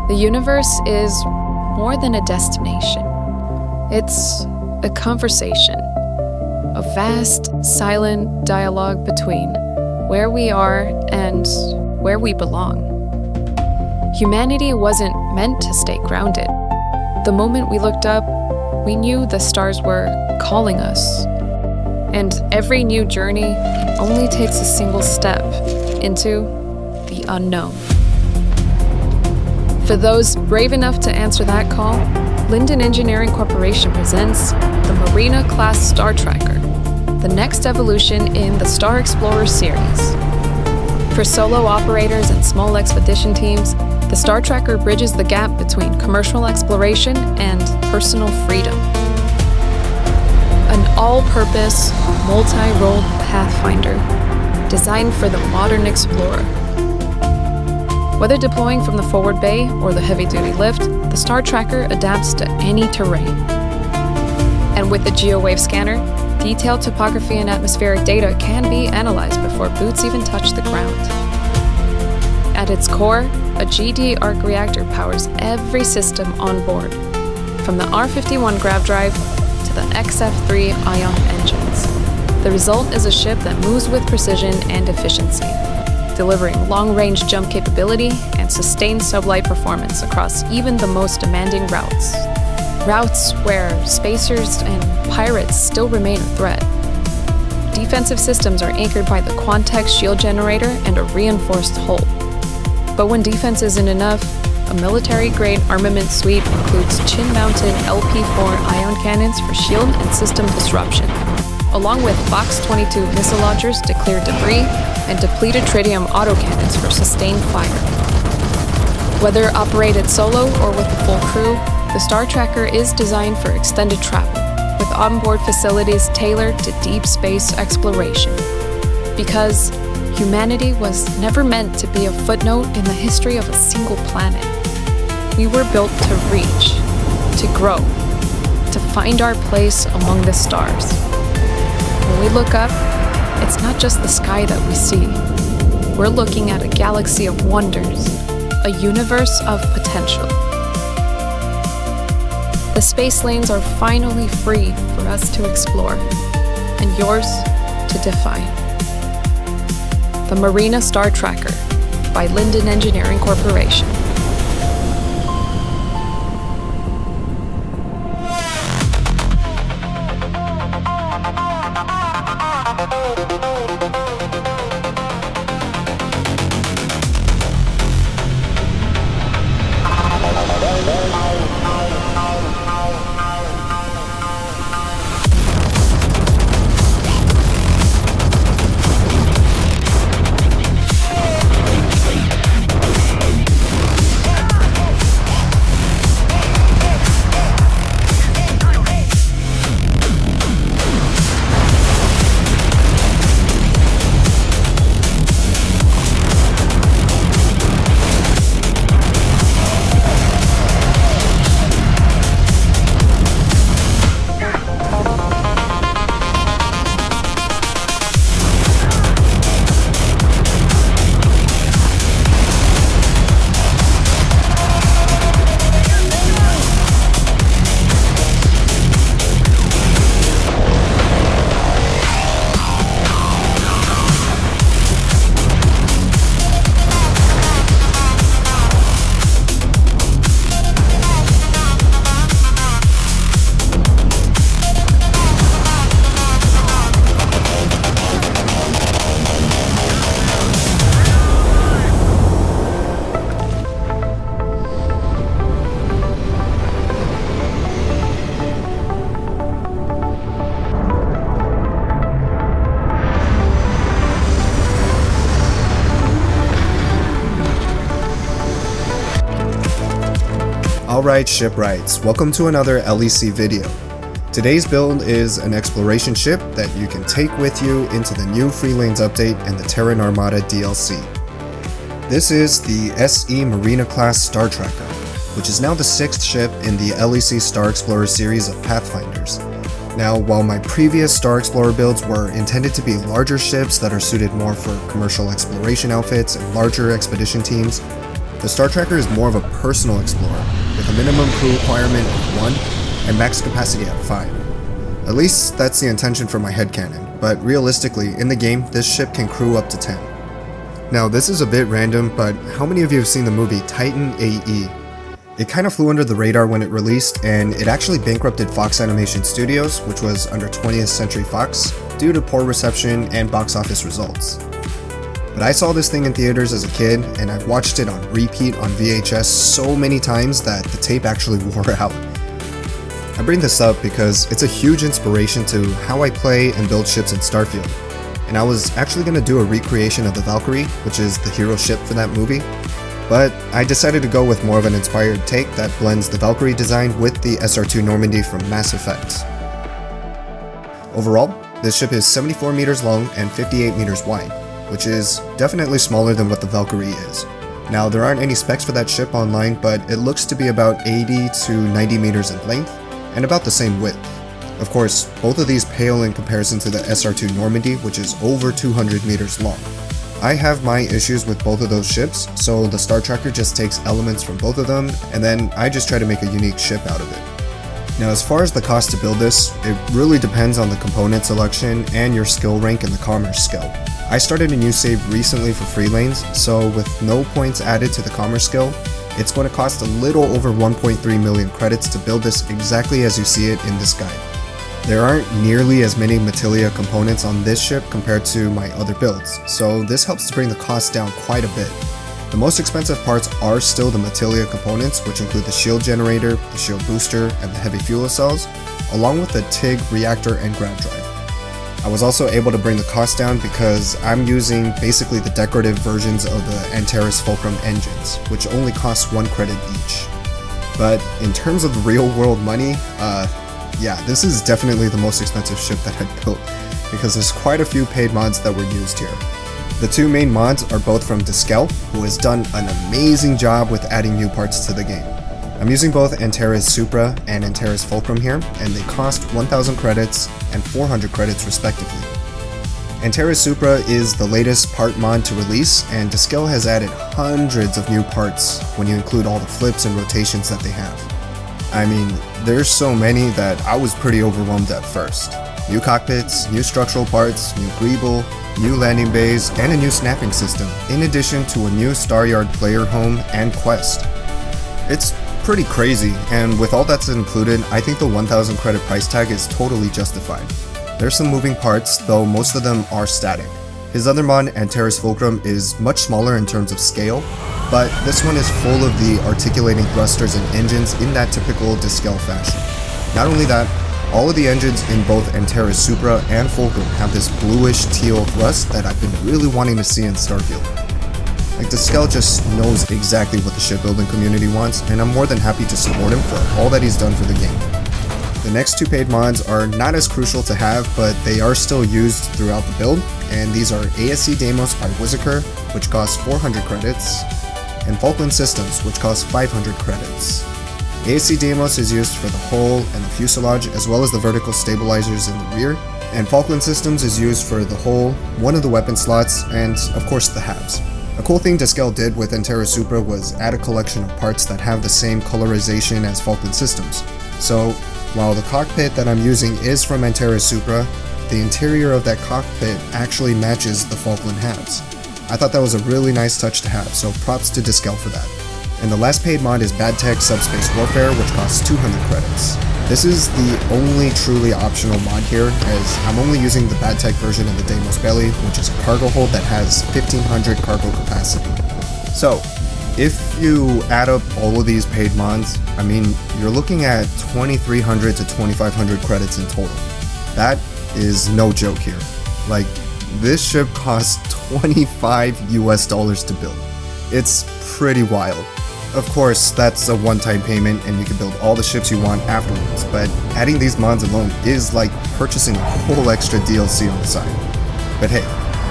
The universe is more than a destination. It's a conversation, a vast, silent dialogue between where we are and where we belong. Humanity wasn't meant to stay grounded. The moment we looked up, we knew the stars were calling us. And every new journey only takes a single step into the unknown. For those brave enough to answer that call, Linden Engineering Corporation presents the Merina Class Star Tracker, the next evolution in the Star Explorer series. For solo operators and small expedition teams, the Star Tracker bridges the gap between commercial exploration and personal freedom. An all-purpose, multi-role pathfinder designed for the modern explorer. Whether deploying from the forward bay or the heavy-duty lift, the Star Tracker adapts to any terrain. And with the GeoWave scanner, detailed topography and atmospheric data can be analyzed before boots even touch the ground. At its core, a GD-Arc Reactor powers every system on board, from the R33 Grav Drive to the XF3 ion engines. The result is a ship that moves with precision and efficiency, delivering long-range jump capability and sustained sublight performance across even the most demanding routes. Routes where spacers and pirates still remain a threat. Defensive systems are anchored by the Quantex shield generator and a reinforced hull. But when defense isn't enough, a military-grade armament suite includes chin-mounted LP-4 ion cannons for shield and system disruption, along with Box 22 missile launchers to clear debris and Depleted Tritium Autocannons for sustained fire. Whether operated solo or with a full crew, the Star Tracker is designed for extended travel, with onboard facilities tailored to deep space exploration. Because humanity was never meant to be a footnote in the history of a single planet. We were built to reach, to grow, to find our place among the stars. When we look up, it's not just the sky that we see. We're looking at a galaxy of wonders, a universe of potential. The space lanes are finally free for us to explore, and yours to define. The Merina Star Tracker by Linden Engineering Corporation. Alright shipwrights, welcome to another LEC video. Today's build is an exploration ship that you can take with you into the new Free Lanes update and the Terran Armada DLC. This is the SE-Merina Class Star Tracker, which is now the 6th ship in the LEC Star Explorer series of Pathfinders. Now, while my previous Star Explorer builds were intended to be larger ships that are suited more for commercial exploration outfits and larger expedition teams, The Star Tracker is more of a personal explorer, with a minimum crew requirement of 1 and max capacity at 5. At least that's the intention for my headcanon, but realistically, in the game, this ship can crew up to 10. Now, this is a bit random, but how many of you have seen the movie Titan AE? It kind of flew under the radar when it released, and it actually bankrupted Fox Animation Studios, which was under 20th Century Fox, due to poor reception and box office results. But I saw this thing in theaters as a kid, and I've watched it on repeat on VHS so many times that the tape actually wore out. I bring this up because it's a huge inspiration to how I play and build ships in Starfield. And I was actually going to do a recreation of the Valkyrie, which is the hero ship for that movie, but I decided to go with more of an inspired take that blends the Valkyrie design with the SR2 Normandy from Mass Effect. Overall, this ship is 74 meters long and 58 meters wide, which is definitely smaller than what the Valkyrie is. Now, there aren't any specs for that ship online, but it looks to be about 80 to 90 meters in length, and about the same width. Of course, both of these pale in comparison to the SR2 Normandy, which is over 200 meters long. I have my issues with both of those ships, so the Star Tracker just takes elements from both of them, and then I just try to make a unique ship out of it. Now, as far as the cost to build this, it really depends on the component selection and your skill rank in the commerce skill. I started a new save recently for free lanes, so with no points added to the commerce skill, it's going to cost a little over 1.3 million credits to build this exactly as you see it in this guide. There aren't nearly as many Matelia components on this ship compared to my other builds, so this helps to bring the cost down quite a bit. The most expensive parts are still the Matelia components, which include the shield generator, the shield booster, and the heavy fuel cells, along with the TIG, reactor, and grav drive. I was also able to bring the cost down because I'm using basically the decorative versions of the Antares Fulcrum engines, which only cost 1 credit each. But in terms of real world money, yeah, this is definitely the most expensive ship that I've built, because there's quite a few paid mods that were used here. The two main mods are both from Diskel, who has done an amazing job with adding new parts to the game. I'm using both Antares Supra and Antares Fulcrum here, and they cost 1000 credits and 400 credits respectively. Antares Supra is the latest part mod to release, and Diskel has added hundreds of new parts when you include all the flips and rotations that they have. I mean, there's so many that I was pretty overwhelmed at first. New cockpits, new structural parts, new greeble, new landing bays, and a new snapping system, in addition to a new Star Yard player home and quest. It's pretty crazy, and with all that's included, I think the 1000 credit price tag is totally justified. There's some moving parts, though most of them are static. His other mod, Antares Fulcrum, is much smaller in terms of scale, but this one is full of the articulating thrusters and engines in that typical Diskel fashion. Not only that, all of the engines in both Antares Supra and Fulcrum have this bluish teal thrust that I've been really wanting to see in Starfield. Like, Diskel just knows exactly what the shipbuilding community wants, and I'm more than happy to support him for all that he's done for the game. The next two paid mods are not as crucial to have, but they are still used throughout the build, and these are ASC Deimos by Whizziker, which costs 400 credits, and Falkland Systems, which costs 500 credits. ASC Deimos is used for the hull and the fuselage, as well as the vertical stabilizers in the rear, and Falkland Systems is used for the hull, one of the weapon slots, and of course the halves. A cool thing Diskel did with Antares Supra was add a collection of parts that have the same colorization as Falkland Systems. So, while the cockpit that I'm using is from Antares Supra, the interior of that cockpit actually matches the Falkland halves. I thought that was a really nice touch to have, so props to Diskel for that. And the last paid mod is Bad Tech Subspace Warfare, which costs 200 credits. This is the only truly optional mod here, as I'm only using the Bad Tech version of the Deimos Belly, which is a cargo hold that has 1500 cargo capacity. So, if you add up all of these paid mods, I mean, you're looking at 2300 to 2500 credits in total. That is no joke here. Like, this ship costs $25 US to build. It's pretty wild. Of course, that's a one-time payment and you can build all the ships you want afterwards, but adding these mods alone is like purchasing a whole extra DLC on the side. But hey,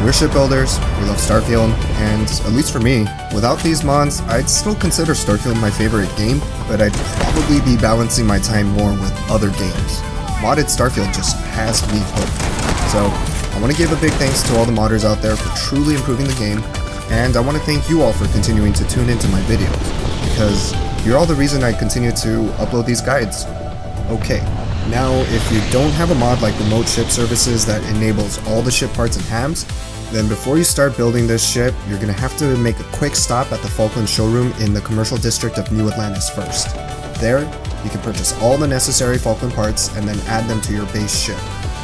we're shipbuilders, we love Starfield, and at least for me, without these mods, I'd still consider Starfield my favorite game, but I'd probably be balancing my time more with other games. Modded Starfield just has me hooked. So, I want to give a big thanks to all the modders out there for truly improving the game, and I want to thank you all for continuing to tune into my videos, because you're all the reason I continue to upload these guides. Okay, now if you don't have a mod like Remote Ship Services that enables all the ship parts and hams, then before you start building this ship, you're going to have to make a quick stop at the Falkland showroom in the commercial district of New Atlantis first. There, you can purchase all the necessary Falkland parts and then add them to your base ship.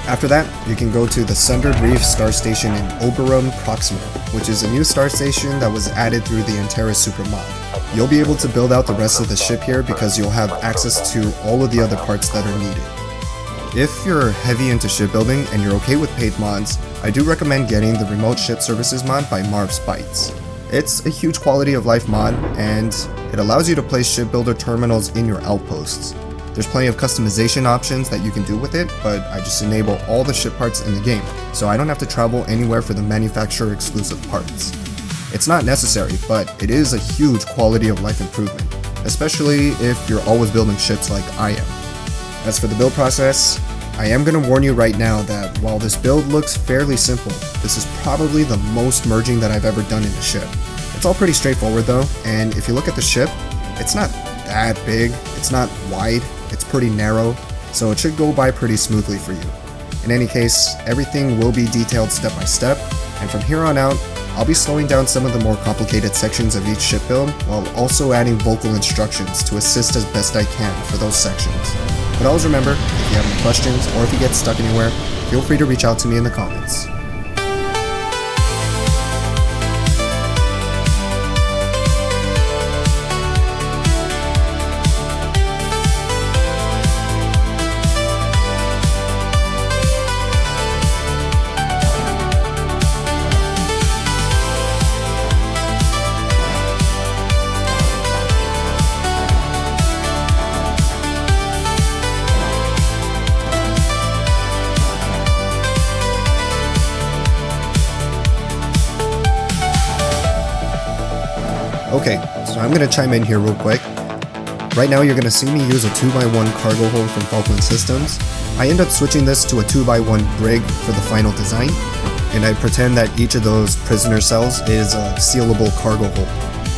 After that, you can go to the Sundered Reef Star Station in Oberum Proxima, which is a new star station that was added through the Antera Super mod. You'll be able to build out the rest of the ship here because you'll have access to all of the other parts that are needed. If you're heavy into shipbuilding and you're okay with paid mods, I do recommend getting the Remote Ship Services mod by Marv's Bytes. It's a huge quality of life mod, and it allows you to place shipbuilder terminals in your outposts. There's plenty of customization options that you can do with it, but I just enable all the ship parts in the game, so I don't have to travel anywhere for the manufacturer exclusive parts. It's not necessary, but it is a huge quality of life improvement, especially if you're always building ships like I am. As for the build process, I am going to warn you right now that while this build looks fairly simple, this is probably the most merging that I've ever done in a ship. It's all pretty straightforward though, and if you look at the ship, it's not that big, it's not wide, it's pretty narrow, so it should go by pretty smoothly for you. In any case, everything will be detailed step by step, and from here on out, I'll be slowing down some of the more complicated sections of each ship build, while also adding vocal instructions to assist as best I can for those sections. But always remember, if you have any questions, or if you get stuck anywhere, feel free to reach out to me in the comments. Okay, so I'm going to chime in here real quick. Right now you're going to see me use a 2x1 cargo hold from Falkland Systems. I end up switching this to a 2x1 brig for the final design, and I pretend that each of those prisoner cells is a sealable cargo hold.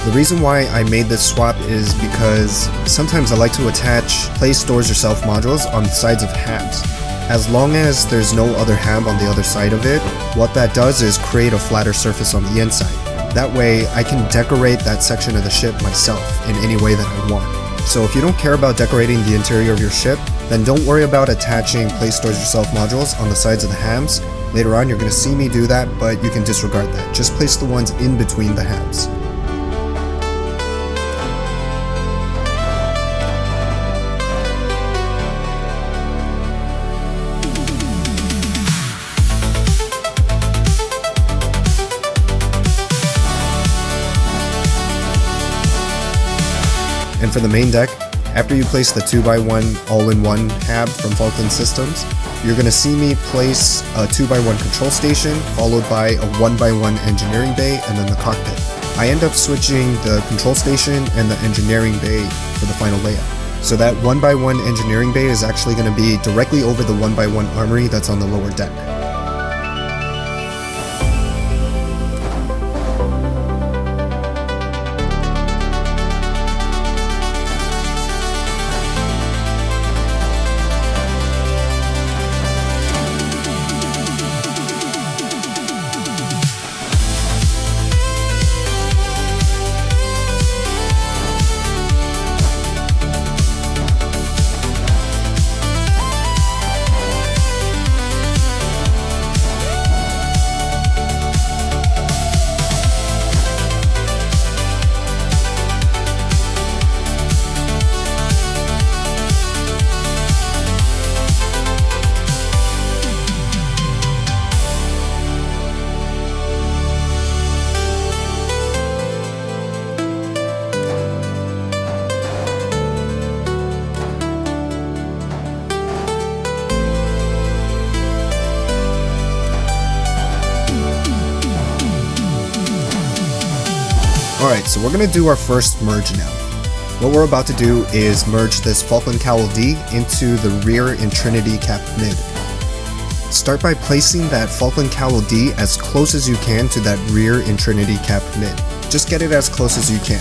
The reason why I made this swap is because sometimes I like to attach play stores yourself modules on the sides of hams. As long as there's no other ham on the other side of it, what that does is create a flatter surface on the inside. That way, I can decorate that section of the ship myself in any way that I want. So if you don't care about decorating the interior of your ship, then don't worry about attaching Play Stores Yourself modules on the sides of the hams. Later on, you're going to see me do that, but you can disregard that. Just place the ones in between the hams. And for the main deck, after you place the 2x1 all-in-one hab from Falkland Systems, you're going to see me place a 2x1 control station, followed by a 1x1 engineering bay, and then the cockpit. I end up switching the control station and the engineering bay for the final layout. So that 1x1 engineering bay is actually going to be directly over the 1x1 armory that's on the lower deck. Alright, so we're going to do our first merge now. What we're about to do is merge this Falkland Cowl D into the rear in Trinity Cap Mid. Start by placing that Falkland Cowl D as close as you can to that rear Trinity cap mid. Just get it as close as you can.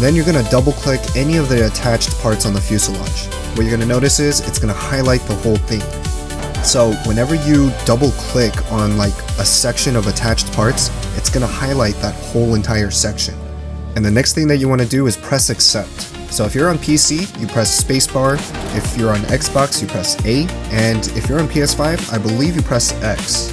Then you're going to double click any of the attached parts on the fuselage. What you're going to notice is it's going to highlight the whole thing. So whenever you double click on like a section of attached parts, it's going to highlight that whole entire section. And the next thing that you want to do is press accept. So if you're on PC, you press spacebar. If you're on Xbox, you press A. And if you're on PS5, I believe you press X.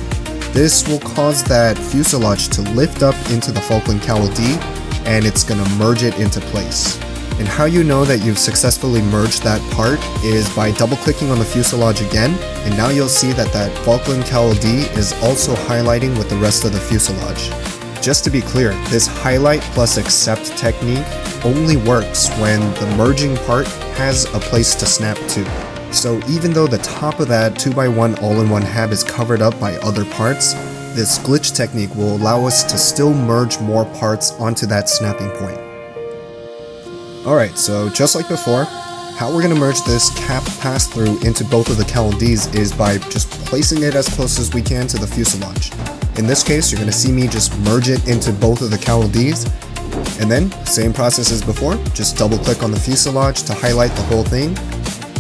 This will cause that fuselage to lift up into the Falkland Cowl D, and it's going to merge it into place. And how you know that you've successfully merged that part is by double clicking on the fuselage again, and now you'll see that that Falkland Cowl D is also highlighting with the rest of the fuselage. Just to be clear, this highlight plus accept technique only works when the merging part has a place to snap to. So even though the top of that 2x1 all-in-one hab is covered up by other parts, this glitch technique will allow us to still merge more parts onto that snapping point. Alright, so just like before, how we're going to merge this cap pass-through into both of the cowl Ds is by just placing it as close as we can to the fuselage. In this case, you're going to see me just merge it into both of the cowl Ds, and then, same process as before, just double click on the fuselage to highlight the whole thing,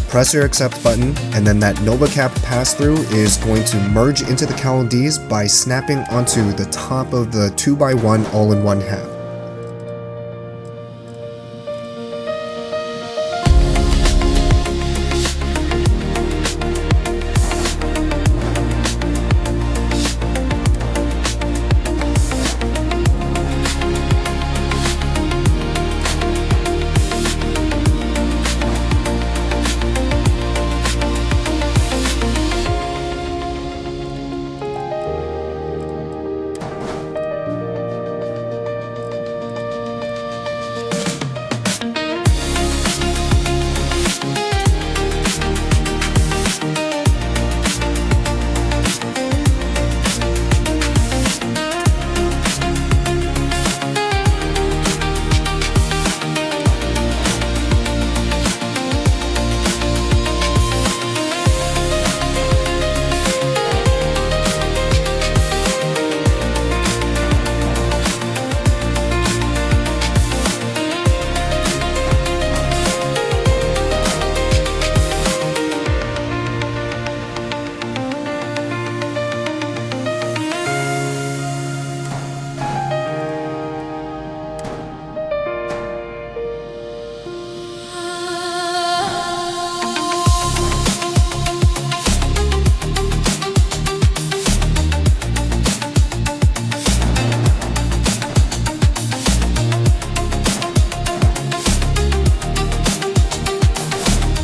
press your accept button, and then that Nova Cap pass-through is going to merge into the cowl Ds by snapping onto the top of the 2x1 all-in-one hab.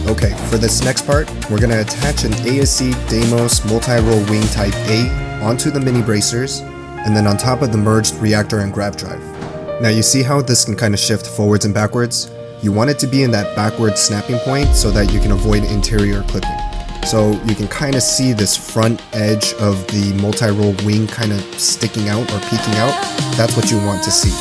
Okay, for this next part, we're going to attach an ASC Deimos multi-roll wing type A onto the mini bracers, and then on top of the merged reactor and grav drive. Now you see how this can kind of shift forwards and backwards? You want it to be in that backward snapping point so that you can avoid interior clipping. So you can kind of see this front edge of the multi-roll wing kind of sticking out or peeking out. That's what you want to see.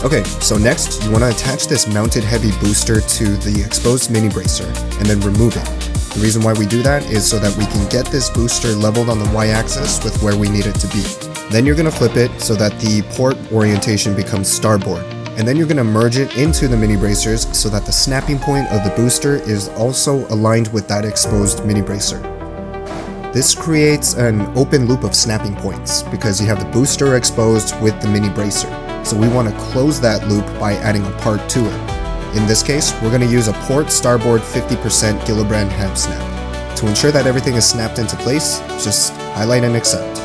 Okay, so next you want to attach this mounted heavy booster to the exposed mini bracer and then remove it. The reason why we do that is so that we can get this booster leveled on the y-axis with where we need it to be. Then you're going to flip it so that the port orientation becomes starboard. And then you're going to merge it into the mini bracers so that the snapping point of the booster is also aligned with that exposed mini bracer. This creates an open loop of snapping points because you have the booster exposed with the mini bracer. So we want to close that loop by adding a part to it. In this case, we're going to use a port starboard 50% Gillibrand hab snap. To ensure that everything is snapped into place, just highlight and accept.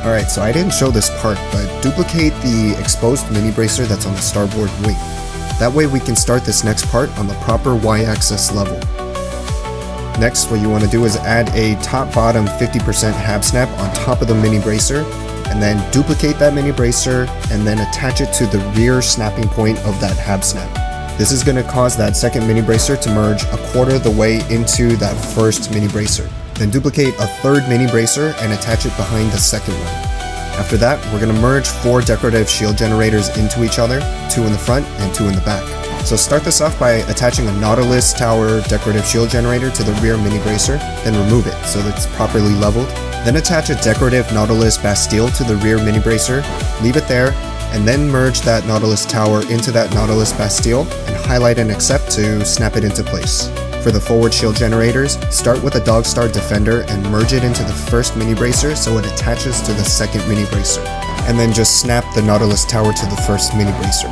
Alright, so I didn't show this part, but duplicate the exposed mini bracer that's on the starboard wing. That way we can start this next part on the proper Y-axis level. Next, what you want to do is add a top-bottom 50% hab snap on top of the mini bracer, and then duplicate that mini bracer and then attach it to the rear snapping point of that hab snap. This is going to cause that second mini bracer to merge a quarter of the way into that first mini bracer. Then duplicate a third mini bracer and attach it behind the second one. After that, we're going to merge 4 decorative shield generators into each other, 2 in the front and 2 in the back. So start this off by attaching a Nautilus Tower decorative shield generator to the rear mini bracer, then remove it so that it's properly leveled. Then attach a decorative Nautilus Bastille to the rear mini bracer, leave it there, and then merge that Nautilus Tower into that Nautilus Bastille and highlight and accept to snap it into place. For the forward shield generators, start with a Dogstar Defender and merge it into the first mini bracer so it attaches to the second mini bracer. And then just snap the Nautilus Tower to the first mini bracer.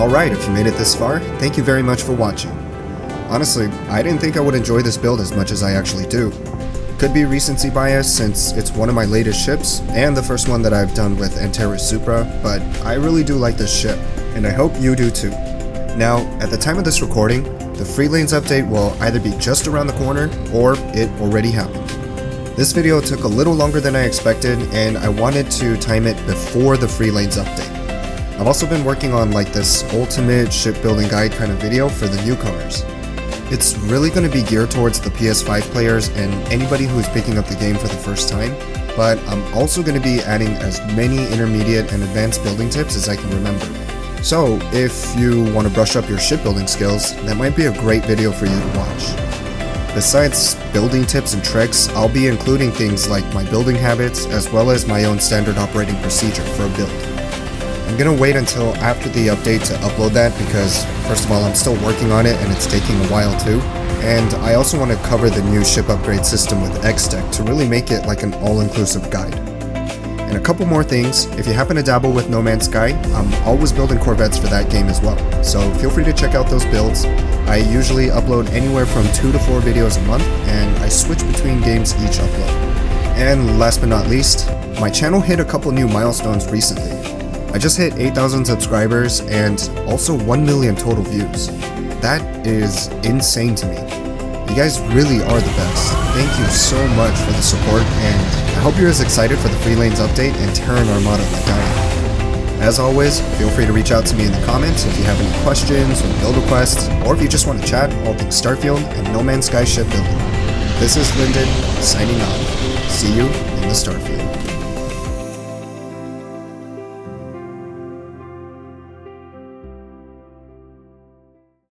Alright, if you made it this far, thank you very much for watching. Honestly, I didn't think I would enjoy this build as much as I actually do. Could be recency bias since it's one of my latest ships, and the first one that I've done with Antares Supra, but I really do like this ship, and I hope you do too. Now, at the time of this recording, the Free Lanes update will either be just around the corner, or it already happened. This video took a little longer than I expected, and I wanted to time it before the Free Lanes update. I've also been working on like this ultimate shipbuilding guide kind of video for the newcomers. It's really going to be geared towards the PS5 players and anybody who is picking up the game for the first time, but I'm also going to be adding as many intermediate and advanced building tips as I can remember. So if you want to brush up your shipbuilding skills, that might be a great video for you to watch. Besides building tips and tricks, I'll be including things like my building habits as well as my own standard operating procedure for a build. I'm gonna wait until after the update to upload that because, first of all, I'm still working on it and it's taking a while too, and I also want to cover the new ship upgrade system with X-Tech to really make it like an all-inclusive guide. And a couple more things, if you happen to dabble with No Man's Sky, I'm always building Corvettes for that game as well, so feel free to check out those builds. I usually upload anywhere from 2 to 4 videos a month, and I switch between games each upload. And last but not least, my channel hit a couple new milestones recently. I just hit 8,000 subscribers and also 1 million total views. That is insane to me. You guys really are the best. Thank you so much for the support, and I hope you're as excited for the Free Lanes update and Terran Armada like I am. As always, feel free to reach out to me in the comments if you have any questions or build requests, or if you just want to chat all things Starfield and No Man's Sky shipbuilding. This is Lyndon, signing off. See you in the Starfield.